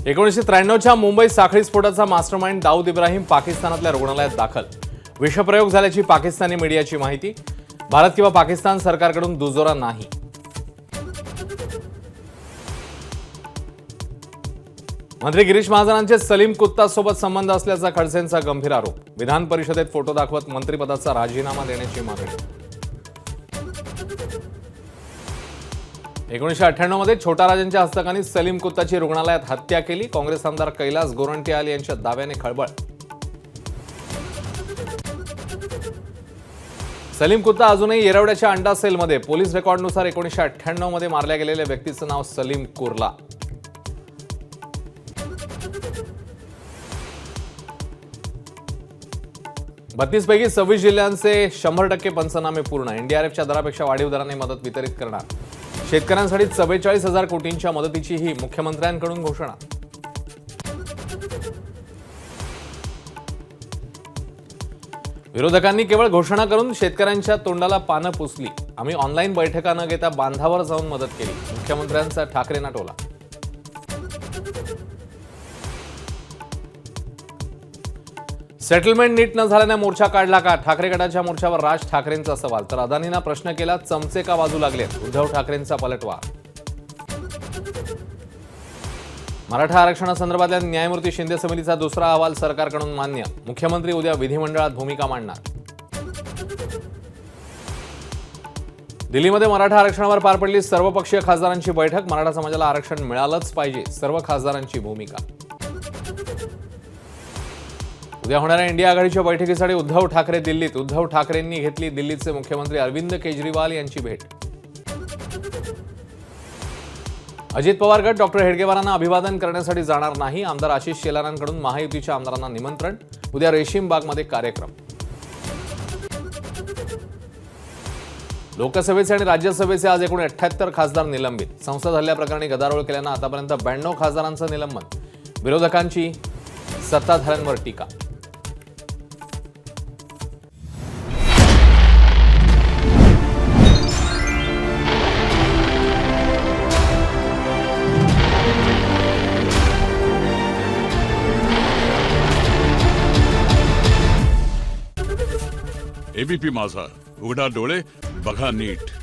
1993च्या मुंबई साखळी स्फोटाचा मास्टरमाइंड दाऊद इब्राहिम पाकिस्तानातल्या रुग्णालयात दाखल. विषप्रयोग झाल्याची पाकिस्तानी मीडियाची माहिती. भारत किंवा पाकिस्तान सरकारकडून दुजोरा नाही. मंत्री गिरीश महाजनांचे सलीम कुत्तासोबत संबंध असल्याचा खडसेंचा गंभीर आरोप. विधान परिषदेत फोटो दाखवत मंत्रिपदाचा राजीनामा देण्याची मागणी. 1998 मध्ये छोटा राजांच्या हस्तकांनी सलीम कुत्ताची रुग्णालयात हत्या केली. काँग्रेस आमदार कैलास गोरंट्याल यांच्या दाव्याने खळबळ. सलीम कुत्ता अजूनही येरवड्याच्या अंडा सेलमध्ये. पोलीस रेकॉर्डनुसार 1998 मध्ये मारल्या गेलेल्या व्यक्तीचं नाव सलीम कुर्ला. बत्तीस पैकी 26 जिल्ह्यांचे 100% पंचनामे पूर्ण. एनडीआरएफच्या दरापेक्षा वाढीव दराने मदत वितरित करणार. शेतकऱ्यांसाठी 44,000 कोटींच्या मदतीचीही मुख्यमंत्र्यांकडून घोषणा. विरोधकांनी केवळ घोषणा करून शेतकऱ्यांच्या तोंडाला पानं पुसली. आम्ही ऑनलाईन बैठका न घेता बांधावर जाऊन मदत केली. मुख्यमंत्र्यांचा ठाकरेंना टोला. सेटलमेंट नीट न झाल्याने मोर्चा काढला का? ठाकरे गटाच्या मोर्चावर राज ठाकरेंचा सवाल. तर अदानींना प्रश्न केला, चमचे का बाजू लागले? उद्धव ठाकरेंचा पलटवार. मराठा आरक्षणासंदर्भातल्या न्यायमूर्ती शिंदे समितीचा दुसरा अहवाल सरकारकडून मान्य. मुख्यमंत्री उद्या विधिमंडळात भूमिका मांडणार. दिल्लीमध्ये मराठा आरक्षणावर पार पडली सर्वपक्षीय खासदारांची बैठक. मराठा समाजाला आरक्षण मिळालंच पाहिजे, सर्व खासदारांची भूमिका. उद्या होणाऱ्या इंडिया आघाडीच्या बैठकीसाठी उद्धव ठाकरे दिल्लीत. उद्धव ठाकरेंनी घेतली दिल्लीचे मुख्यमंत्री अरविंद केजरीवाल यांची भेट. अजित पवार गट डॉक्टर हेडगेवारांना अभिवादन करण्यासाठी जाणार नाही. आमदार आशिष शेलारांकडून महायुतीच्या आमदारांना निमंत्रण. उद्या रेशीम बागमध्ये कार्यक्रम. लोकसभेचे आणि राज्यसभेचे आज एकूण 78 खासदार निलंबित. संसद हल्ल्याप्रकरणी गदारोळ केल्यानं आतापर्यंत 92 खासदारांचं निलंबन. विरोधकांची सत्ताधाऱ्यांवर टीका. एबीपी माझा, उघडा डोळे बघा नीट.